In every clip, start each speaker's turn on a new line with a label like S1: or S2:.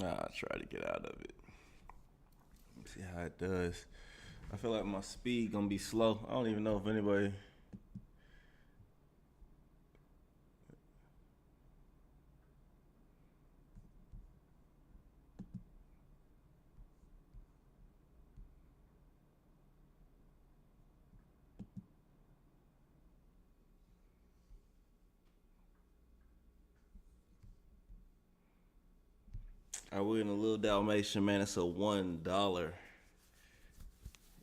S1: I'll try to get out of it. See how it does. I feel like my speed gonna be slow. I don't even know if anybody. I win a little Dalmatian, man. It's a $1.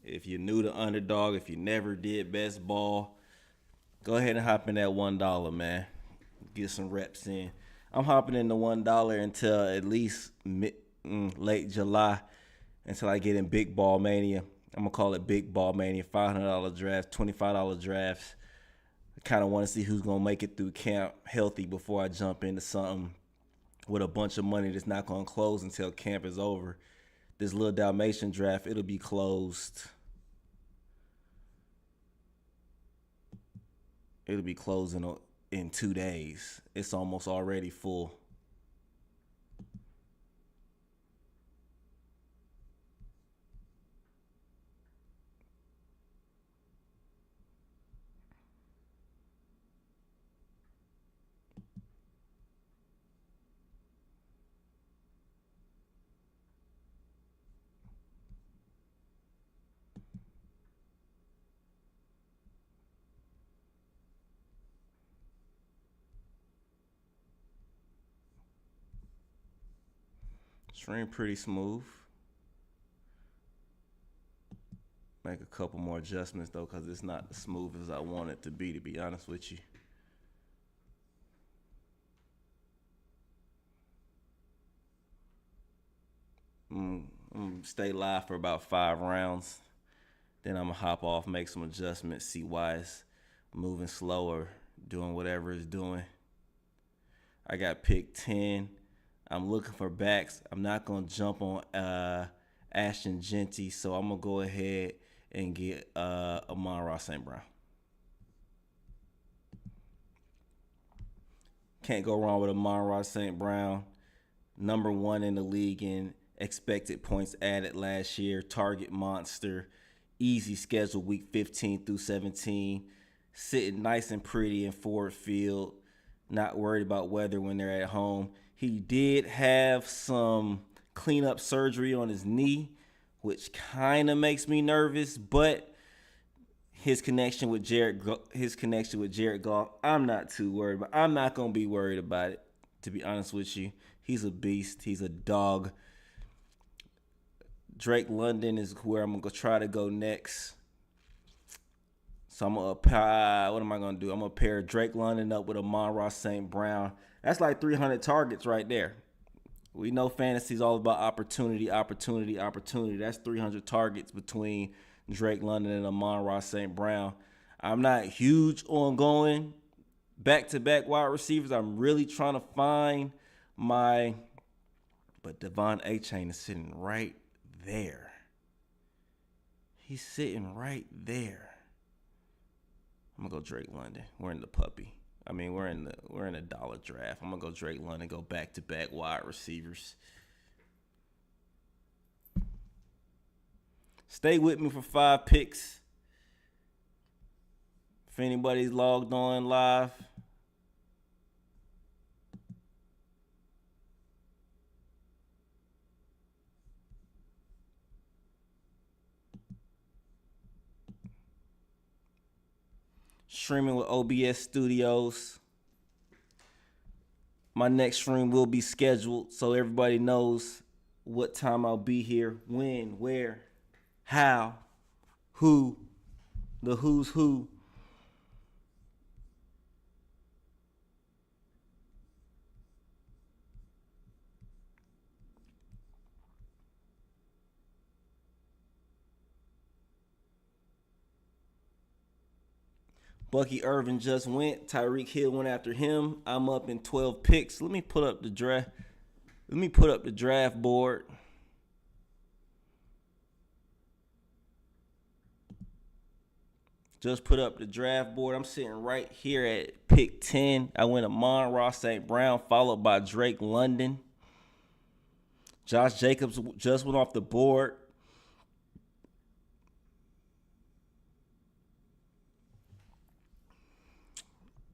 S1: If you're new to Underdog, if you never did best ball, go ahead and hop in that $1, man. Get some reps in. I'm hopping in the $1 until at least late July, until I get in Big Ball Mania. I'm gonna call it Big Ball Mania. $500 drafts, $25 drafts. I kind of want to see who's gonna make it through camp healthy before I jump into something with a bunch of money that's not gonna close until camp is over. This little Dalmatian draft, it'll be closed. It'll be closing in 2 days. It's almost already full. Stream pretty smooth. Make a couple more adjustments though, because it's not as smooth as I want it to be honest with you. I'm gonna stay live for about 5 rounds. Then I'm gonna hop off, make some adjustments, see why it's moving slower, doing whatever it's doing. I got pick 10. I'm looking for backs. I'm not gonna jump on Ashton Genty, so I'm gonna go ahead and get Amon-Ra St. Brown. Can't go wrong with Amon-Ra St. Brown. Number one in the league in expected points added last year. Target monster. Easy schedule week 15 through 17. Sitting nice and pretty in Ford Field. Not worried about weather when they're at home. He did have some cleanup surgery on his knee, which kind of makes me nervous, but his connection with Jared Goff, I'm not too worried about. I'm not going to be worried about it, to be honest with you. He's a beast. He's a dog. Drake London is where I'm going to try to go next. So I'm going to what am I going to do? I'm going to pair Drake London up with Amon-Ra St. Brown. That's like 300 targets right there. We know fantasy is all about opportunity. That's 300 targets between Drake London and Amon-Ra St. Brown. I'm not huge on going back-to-back wide receivers. I'm really trying to find but Devon A-Chain is sitting right there. He's sitting right there. I'm gonna go Drake London. We're in the puppy. I mean, we're in a dollar draft. I'm gonna go Drake London, go back-to-back wide receivers. Stay with me for 5 picks. If anybody's logged on live. Streaming with OBS Studios. My next stream will be scheduled so everybody knows what time I'll be here, when, where, how, who, the who's who. Bucky Irvin just went. Tyreek Hill went after him. I'm up in 12 picks. Let me put up the draft board. Just put up the draft board. I'm sitting right here at pick 10. I went Amon-Ra St. Brown, followed by Drake London. Josh Jacobs just went off the board.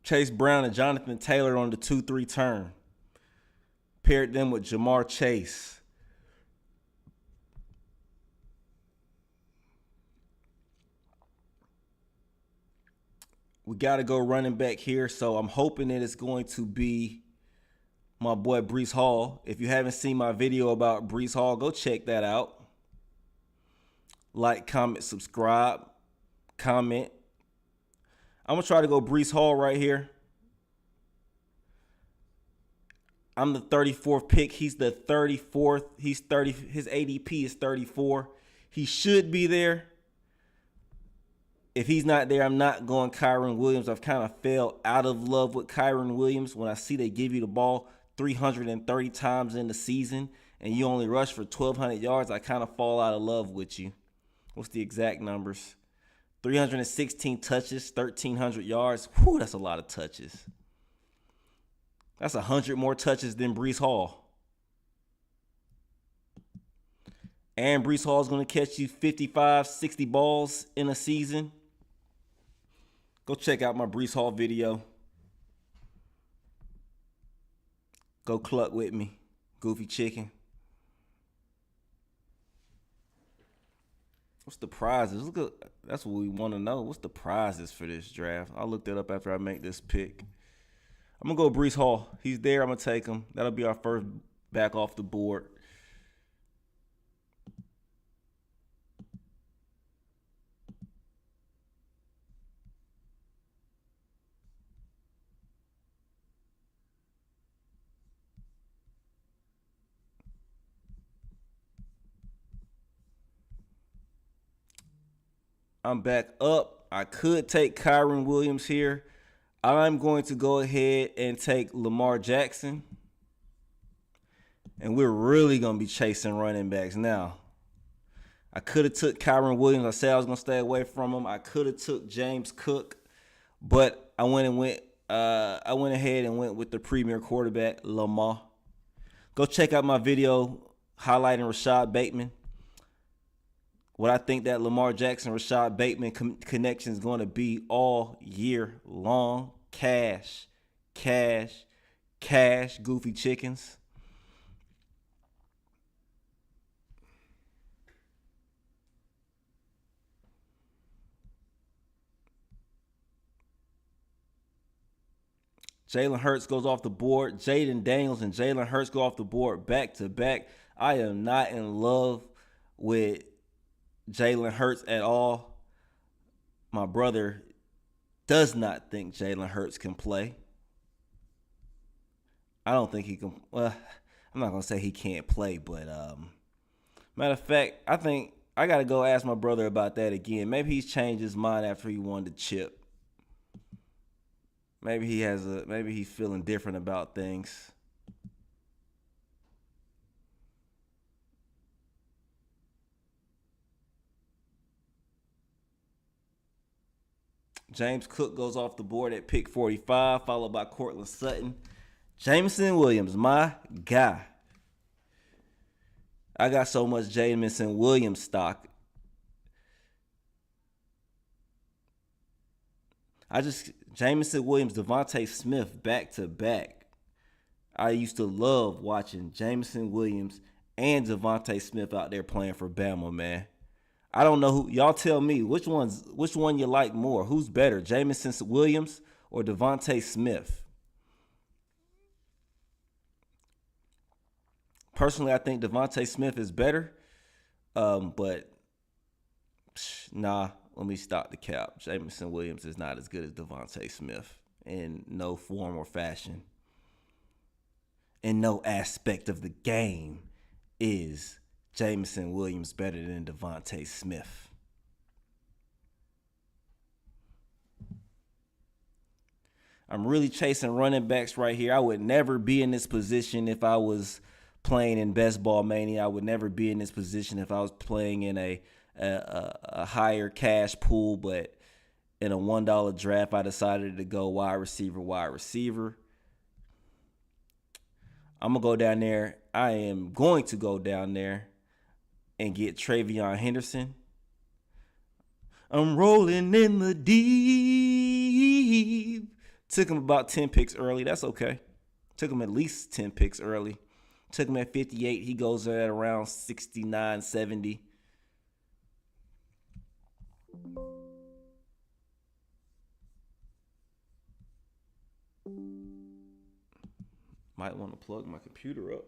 S1: Chase Brown and Jonathan Taylor on the 2-3 turn. Paired them with Jamar Chase. We got to go running back here, so I'm hoping that it's going to be my boy Breece Hall. If you haven't seen my video about Breece Hall, go check that out. Like, comment, subscribe, comment. I'm going to try to go Breece Hall right here. I'm the 34th pick. He's the 34th. He's 30. His ADP is 34. He should be there. If he's not there, I'm not going Kyren Williams. I've kind of fell out of love with Kyren Williams. When I see they give you the ball 330 times in the season and you only rush for 1,200 yards, I kind of fall out of love with you. What's the exact numbers? 316 touches, 1,300 yards. Whew, that's a lot of touches. That's 100 more touches than Breece Hall. And Breece Hall is going to catch you 55, 60 balls in a season. Go check out my Breece Hall video. Go cluck with me, Goofy Chicken. What's the prizes? That's what we want to know. What's the prizes for this draft? I'll look that up after I make this pick. I'm going to go Breece Hall. He's there. I'm going to take him. That'll be our first back off the board. I'm back up. I could take Kyren Williams here. I'm going to go ahead and take Lamar Jackson. And we're really going to be chasing running backs now. I could have took Kyren Williams. I said I was going to stay away from him. I could have took James Cook. But I went ahead and went with the premier quarterback, Lamar. Go check out my video highlighting Rashad Bateman. What I think that Lamar Jackson, Rashad Bateman connection is going to be all year long. Cash, cash, cash, Goofy Chickens. Jalen Hurts goes off the board. Jaden Daniels and Jalen Hurts go off the board back to back. I am not in love with Jalen Hurts at all. My brother does not think Jalen Hurts can play. I don't think he can. Well, I'm not going to say he can't play, but matter of fact, I think I got to go ask my brother about that again. Maybe he's changed his mind after he won the chip. Maybe he's feeling different about things. James Cook goes off the board at pick 45, followed by Cortland Sutton. Jameson Williams, my guy. I got so much Jameson Williams stock. Jameson Williams, Devontae Smith back to back. I used to love watching Jameson Williams and Devontae Smith out there playing for Bama, man. I don't know who. Y'all tell me which one you like more. Who's better, Jameson Williams or Devontae Smith? Personally, I think Devontae Smith is better. But nah, let me stop the cap. Jameson Williams is not as good as Devontae Smith in no form or fashion. In no aspect of the game is Jameson Williams better than Devontae Smith. I'm really chasing running backs right here. I would never be in this position if I was playing in Best Ball Mania. I would never be in this position if I was playing in a higher cash pool, but in a $1 draft, I decided to go wide receiver. I'm gonna go down there. I am going to go down there and get Travion Henderson. I'm rolling in the deep. Took him about 10 picks early. That's okay. Took him at least 10 picks early. Took him at 58. He goes at around 69, 70. Might want to plug my computer up.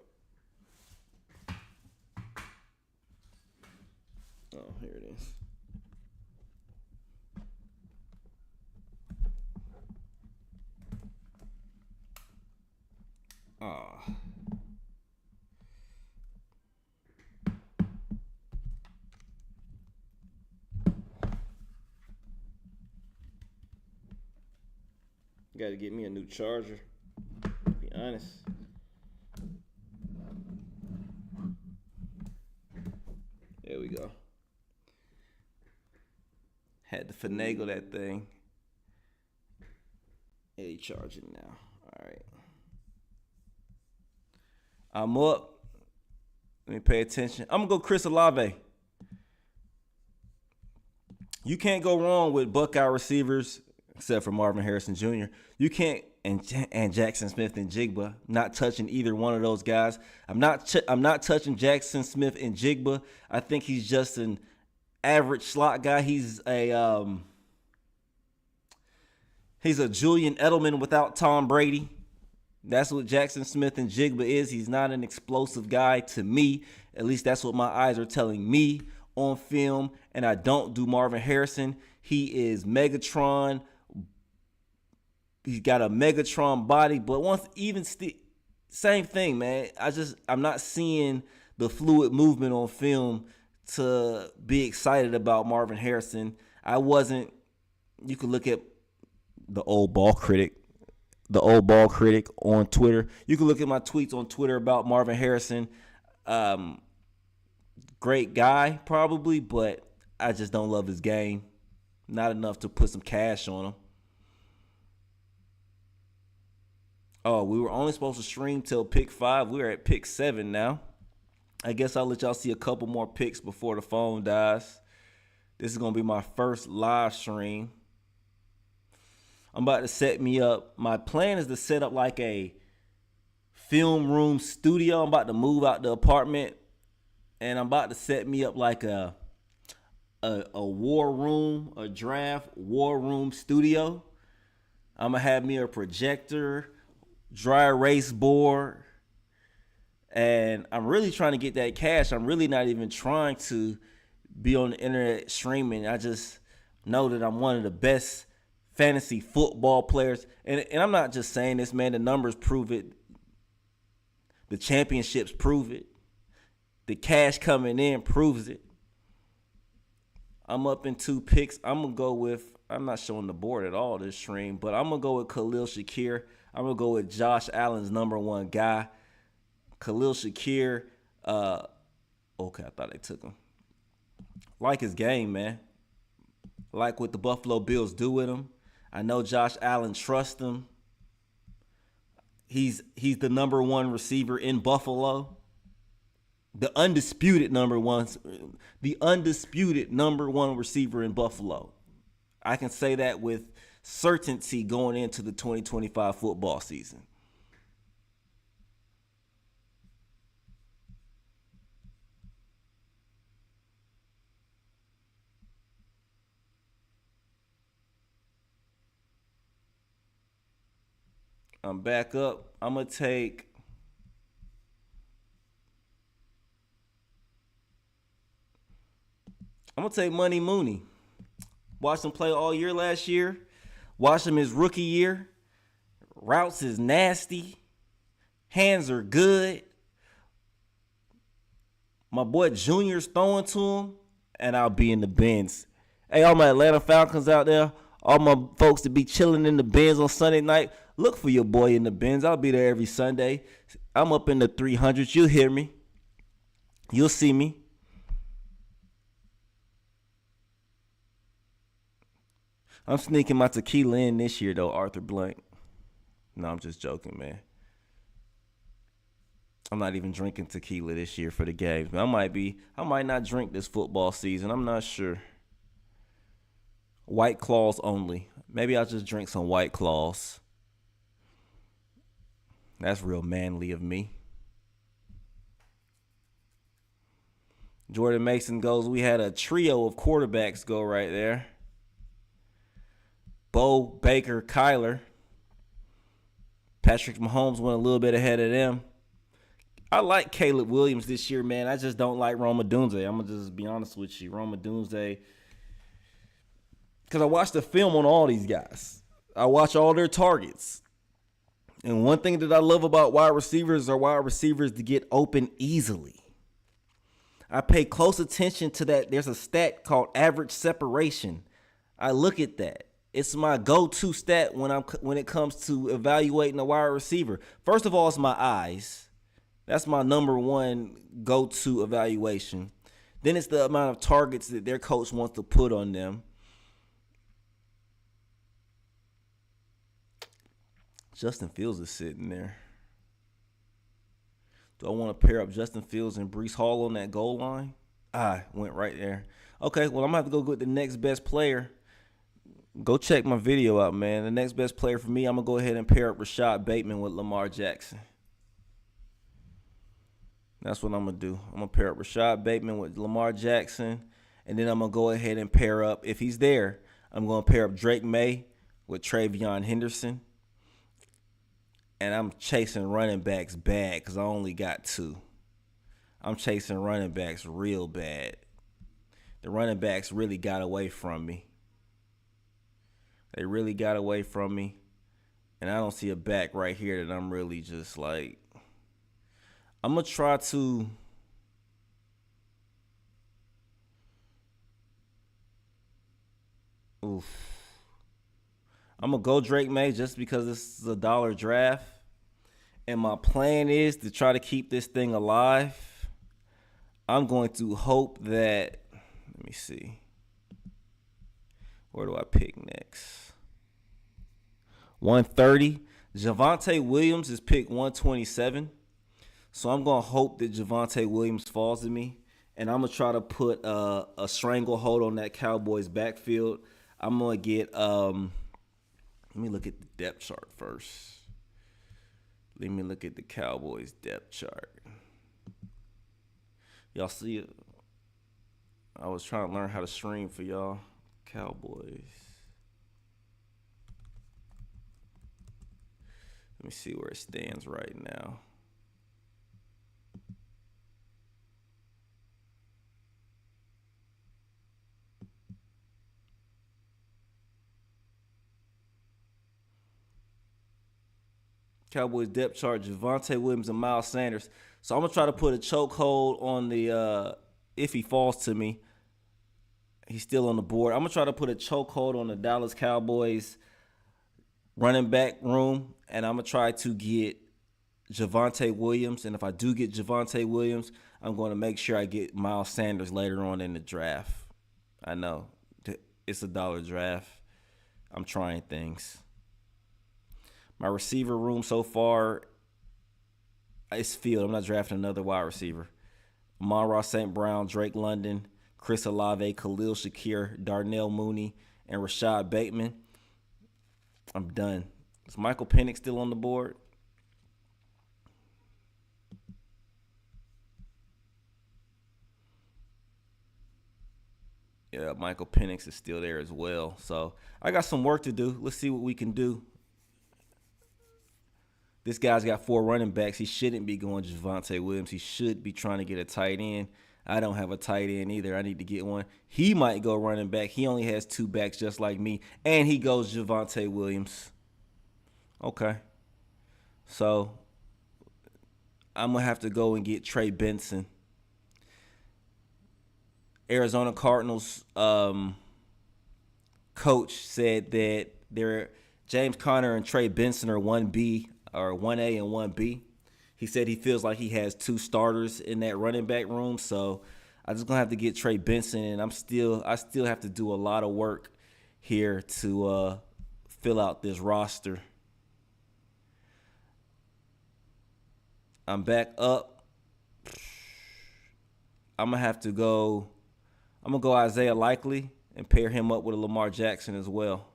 S1: Oh, here it is. Got to get me a new charger, to be honest. There we go. Had to finagle that thing. Yeah, he charging now. All right. I'm up. Let me pay attention. I'm going to go Chris Olave. You can't go wrong with Buckeye receivers, except for Marvin Harrison Jr. You can't, and Jackson Smith and Jigba. Not touching either one of those guys. I'm not touching Jackson Smith and Jigba. I think he's just an average slot guy. He's a Julian Edelman without Tom Brady. That's what Jackson Smith and Jigba is. He's not an explosive guy to me. At least that's what my eyes are telling me on film. And I don't do Marvin Harrison. He is Megatron. He's got a Megatron body, but same thing, man. I'm not seeing the fluid movement on film to be excited about Marvin Harrison. You could look at the old ball critic on Twitter. You can look at my tweets on Twitter about Marvin Harrison. Great guy, probably, but I just don't love his game. Not enough to put some cash on him. Oh, we were only supposed to stream till pick 5. We're at pick 7 now. I guess I'll let y'all see a couple more picks before the phone dies. This is going to be my first live stream. I'm about to set me up. My plan is to set up like a film room studio. I'm about to move out the apartment, and I'm about to set me up like a war room, a draft war room studio. I'm going to have me a projector, dry erase board, and I'm really trying to get that cash. I'm really not even trying to be on the internet streaming. I just know that I'm one of the best fantasy football players. And I'm not just saying this, man. The numbers prove it. The championships prove it. The cash coming in proves it. I'm up in 2 picks. I'm not showing the board at all this stream, but I'm going to go with Khalil Shakir. I'm going to go with Josh Allen's number 1 guy. Khalil Shakir. Okay, I thought they took him. Like his game, man. Like what the Buffalo Bills do with him. I know Josh Allen trusts him. He's the number 1 receiver in Buffalo. The undisputed number 1 receiver in Buffalo. I can say that with certainty going into the 2025 football season. I'm back up. I'm going to take Money Mooney. Watched him play all year last year. Watched him his rookie year. Routes is nasty. Hands are good. My boy Junior's throwing to him, and I'll be in the bins. Hey, all my Atlanta Falcons out there, all my folks to be chilling in the bins on Sunday night, look for your boy in the bins. I'll be there every Sunday. I'm up in the 300s. You'll hear me. You'll see me. I'm sneaking my tequila in this year, though, Arthur Blank. No, I'm just joking, man. I'm not even drinking tequila this year for the games. But I might not drink this football season. I'm not sure. White Claws only. Maybe I'll just drink some White Claws. That's real manly of me. Jordan Mason goes, we had a trio of quarterbacks go right there. Bo, Baker, Kyler. Patrick Mahomes went a little bit ahead of them. I like Caleb Williams this year, man. I just don't like Roma Dunze. I'm going to just be honest with you. Roma Dunze, because I watched the film on all these guys. I watch all their targets. And one thing that I love about wide receivers to get open easily. I pay close attention to that. There's a stat called average separation. I look at that. It's my go-to stat when it comes to evaluating a wide receiver. First of all, it's my eyes. That's my number one go-to evaluation. Then it's the amount of targets that their coach wants to put on them. Justin Fields is sitting there. Do I want to pair up Justin Fields and Breece Hall on that goal line? Went right there. Okay, well, I'm going to have to go get the next best player. Go check my video out, man. The next best player for me, I'm going to go ahead and pair up Rashad Bateman with Lamar Jackson. That's what I'm going to do. I'm going to pair up Rashad Bateman with Lamar Jackson. And then I'm going to go ahead and pair up, if he's there, I'm going to pair up Drake May with Travion Henderson. And I'm chasing running backs bad because I only got 2. I'm chasing running backs real bad. The running backs really got away from me. They really got away from me. And I don't see a back right here that I'm really just like. I'm going to try to. I'm going to go Drake May just because this is a dollar draft. And my plan is to try to keep this thing alive. I'm going to hope that, let me see. Where do I pick next? 130. Javonte Williams is pick 127. So I'm going to hope that Javonte Williams falls to me. And I'm going to try to put a stranglehold on that Cowboys backfield. I'm going to get, let me look at the depth chart first. Let me look at the Cowboys depth chart. Y'all see it? I was trying to learn how to stream for y'all. Cowboys. Let me see where it stands right now. Cowboys depth chart, Javonte Williams and Miles Sanders. So I'm going to try to put a chokehold on the, if he falls to me, he's still on the board. I'm going to try to put a chokehold on the Dallas Cowboys running back room, and I'm going to try to get Javonte Williams. And if I do get Javonte Williams, I'm going to make sure I get Miles Sanders later on in the draft. I know. It's a dollar draft. I'm trying things. My receiver room so far, it's filled. I'm not drafting another wide receiver. Amon-Ra St. Brown, Drake London, Chris Olave, Khalil Shakir, Darnell Mooney, and Rashad Bateman. I'm done. Is Michael Penix still on the board? Yeah, Michael Penix is still there as well. So I got some work to do. Let's see what we can do. This guy's got 4 running backs. He shouldn't be going Javonte Williams. He should be trying to get a tight end. I don't have a tight end either. I need to get one. He might go running back. He only has 2 backs just like me. And he goes Javonte Williams. Okay. So I'm going to have to go and get Trey Benson. Arizona Cardinals coach said that James Conner and Trey Benson are 1B or 1A and 1B. He said he feels like he has 2 starters in that running back room. So I'm just gonna have to get Trey Benson, and I still have to do a lot of work here to fill out this roster. I'm back up. I'm gonna have to go. I'm gonna go Isaiah Likely and pair him up with a Lamar Jackson as well.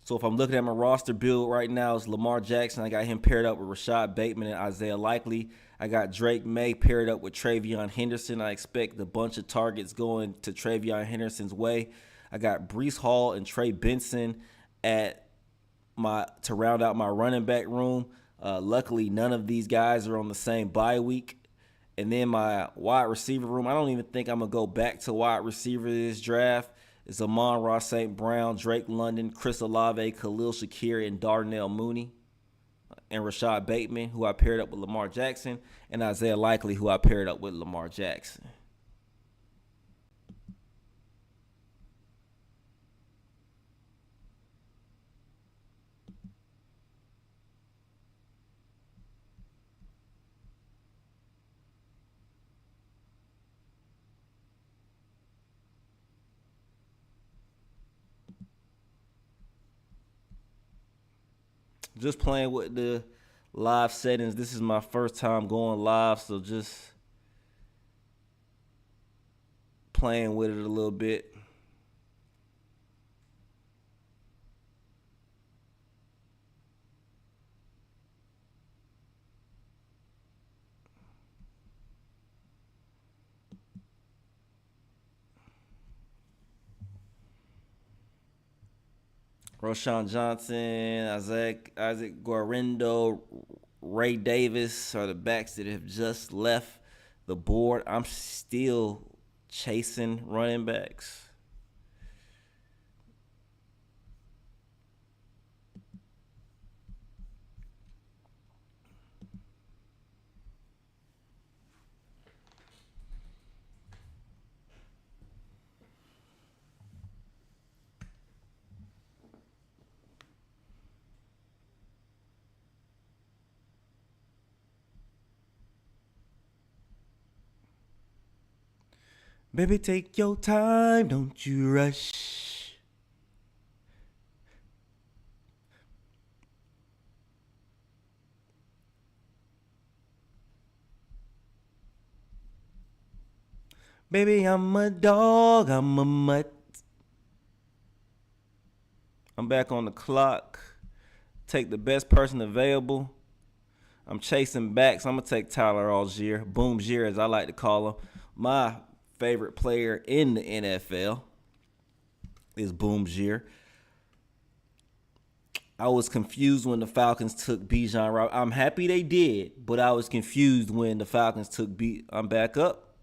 S1: So if I'm looking at my roster build right now, it's Lamar Jackson. I got him paired up with Rashad Bateman and Isaiah Likely. I got Drake May paired up with Travion Henderson. I expect a bunch of targets going to Travion Henderson's way. I got Breece Hall and Trey Benson at to round out my running back room. Luckily, none of these guys are on the same bye week. And then my wide receiver room, I don't even think I'm going to go back to wide receiver this draft. It's Amon-Ra St. Brown, Drake London, Chris Olave, Khalil Shakir, and Darnell Mooney. And Rashad Bateman, who I paired up with Lamar Jackson. And Isaiah Likely, who I paired up with Lamar Jackson. Just playing with the live settings. This is my first time going live, so just playing with it a little bit. Roshan Johnson, Isaac Guarendo, Ray Davis are the backs that have just left the board. I'm still chasing running backs. Baby, take your time, don't you rush. Baby, I'm a dog, I'm a mutt. I'm back on the clock. Take the best person available. I'm chasing backs. I'm going to take Tyler Algier, Boom Gier as I like to call him. My favorite player in the NFL is Boom Gier. I was confused when the Falcons took Bijan Robinson. I'm happy they did, but I was confused when the Falcons took I'm back up.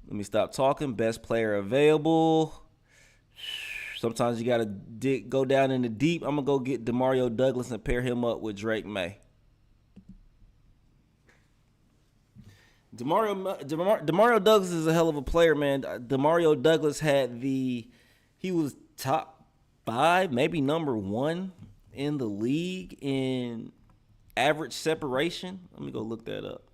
S1: Let me stop talking. Best player available. Sometimes you got to go down in the deep. I'm going to go get Demario Douglas and pair him up with Drake May. Demario Douglas is a hell of a player, man. Demario Douglas he was top 5, maybe number 1 in the league in average separation. Let me go look that up.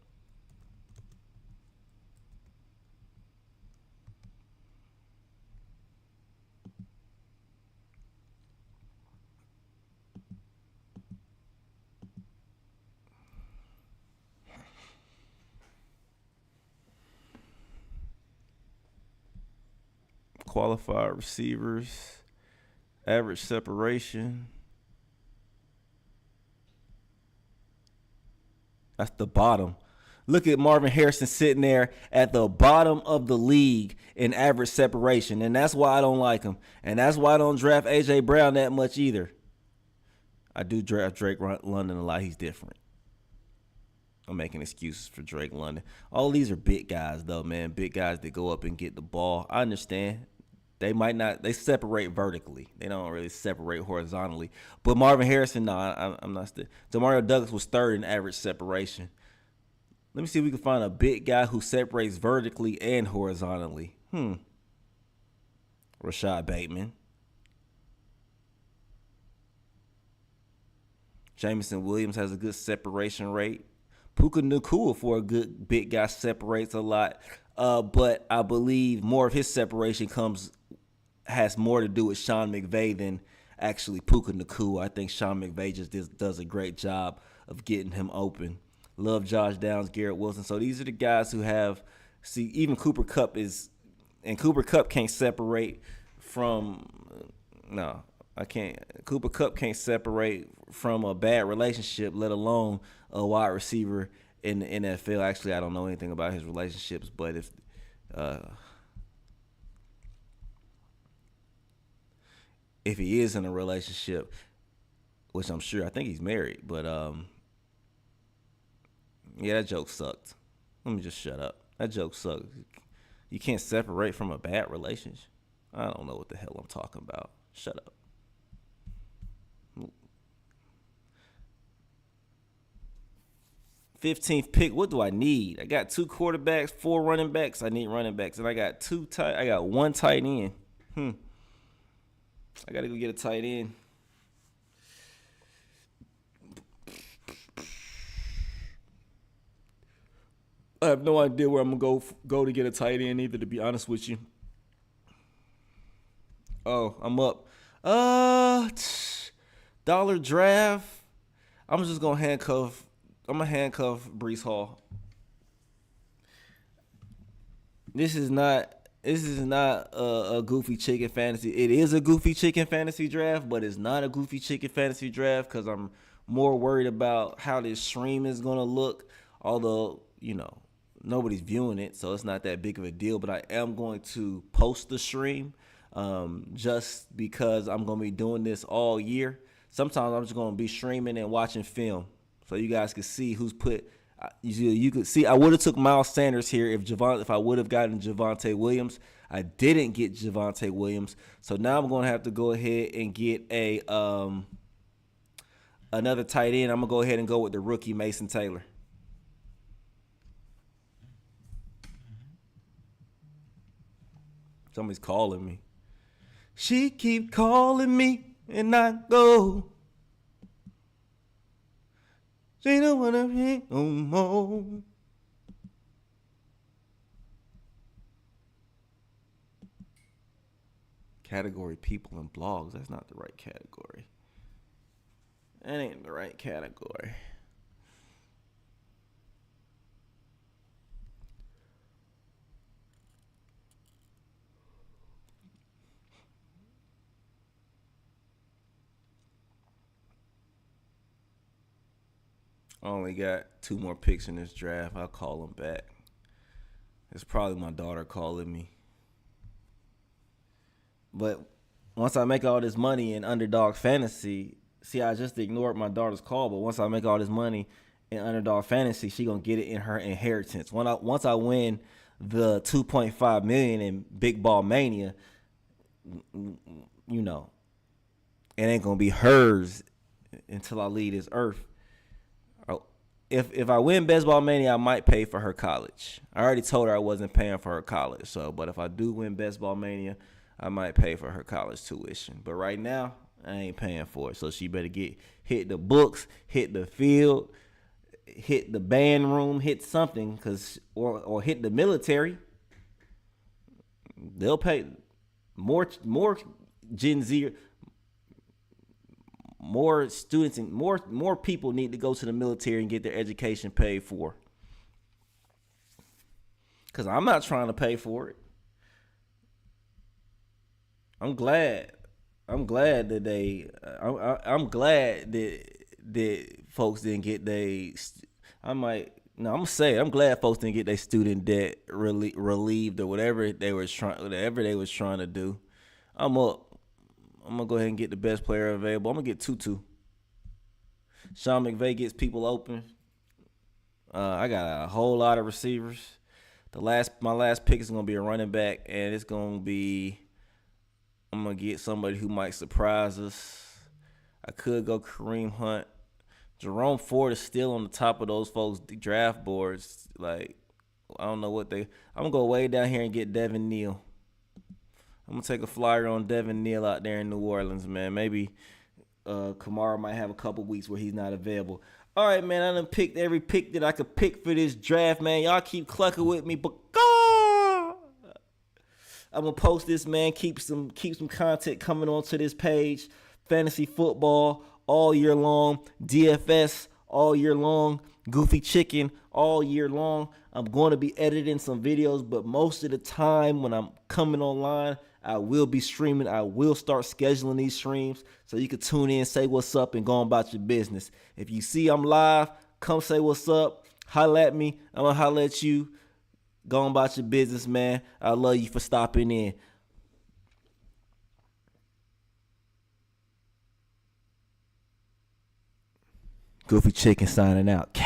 S1: Qualified receivers, average separation. That's the bottom. Look at Marvin Harrison sitting there at the bottom of the league in average separation. And that's why I don't like him. And that's why I don't draft A.J. Brown that much either. I do draft Drake London a lot. He's different. I'm making excuses for Drake London. All these are big guys, though, man. Big guys that go up and get the ball. I understand. They might not. They separate vertically. They don't really separate horizontally. But Marvin Harrison, no, I'm not. Demario Douglas was 3rd in average separation. Let me see if we can find a big guy who separates vertically and horizontally. Rashad Bateman. Jameson Williams has a good separation rate. Puka Nacua for a good big guy separates a lot. But I believe more of his separation has more to do with Sean McVay than actually Puka Nakua. I think Sean McVay just does a great job of getting him open. Love Josh Downs, Garrett Wilson. So these are the guys who have, see, even Cooper Kupp Cooper Kupp can't separate from, no, I can't. Cooper Kupp can't separate from a bad relationship, let alone a wide receiver in the NFL. Actually, I don't know anything about his relationships, but if he is in a relationship, which I'm sure, I think he's married, but yeah, that joke sucked. Let me just shut up. That joke sucked. You can't separate from a bad relationship. I don't know what the hell I'm talking about. Shut up. 15th pick. What do I need? I got 2 quarterbacks, 4 running backs. I need running backs, and I got 1 tight end. I gotta go get a tight end. I have no idea where I'm gonna go to get a tight end either, to be honest with you. Oh, I'm up. Dollar draft. I'm just gonna handcuff. I'm gonna handcuff Breece Hall. This is not a goofy chicken fantasy. It is a goofy chicken fantasy draft, but it's not a goofy chicken fantasy draft because I'm more worried about how this stream is gonna look. Although, nobody's viewing it, so it's not that big of a deal. But I am going to post the stream just because I'm going to be doing this all year. Sometimes I'm just going to be streaming and watching film so you guys can see who's put. You could see I would have took Miles Sanders here if I would have gotten Javonte Williams. I didn't get Javonte Williams, so now I'm going to have to go ahead and get another tight end. I'm going to go ahead and go with the rookie Mason Taylor. Somebody's calling me. She keep calling me and I go. She don't wanna be no more. Category people and blogs. That's not the right category. That ain't the right category. I only got 2 more picks in this draft. I'll call them back. It's probably my daughter calling me. But once I make all this money in UnderDog Fantasy, see, I just ignored my daughter's call, but once I make all this money in UnderDog Fantasy, she going to get it in her inheritance. Once I win the $2.5 million in Big Ball Mania, it ain't going to be hers until I leave this earth. If I win Best Ball Mania, I might pay for her college. I already told her I wasn't paying for her college. But if I do win Best Ball Mania, I might pay for her college tuition. But right now, I ain't paying for it. So she better hit the books, hit the field, hit the band room, hit something, or hit the military. They'll pay more Gen Z. More students and more people need to go to the military and get their education paid for. Because I'm not trying to pay for it. I'm glad that I'm glad that folks didn't get I'm glad folks didn't get their student debt relieved or whatever they was trying to do. I'm up. I'm going to go ahead and get the best player available. I'm going to get Tutu. Sean McVay gets people open. I got a whole lot of receivers. My last pick is going to be a running back, and it's going to be, I'm going to get somebody who might surprise us. I could go Kareem Hunt. Jerome Ford is still on the top of those folks' draft boards. Like, I don't know what I'm going to go way down here and get Devin Neal. I'm going to take a flyer on Devin Neal out there in New Orleans, man. Maybe Kamara might have a couple weeks where he's not available. All right, man, I done picked every pick that I could pick for this draft, man. Y'all keep clucking with me, but I'm going to post this, man. Keep some content coming onto this page. fantasy football all year long, DFS all year long, Goofy Chicken all year long. I'm going to be editing some videos, but most of the time when I'm coming online, I will be streaming. I will start scheduling these streams so you can tune in, say what's up, and go on about your business. If you see I'm live, come say what's up. Holla at me. I'm going to holla at you. Go on about your business, man. I love you for stopping in. Goofy Chicken signing out.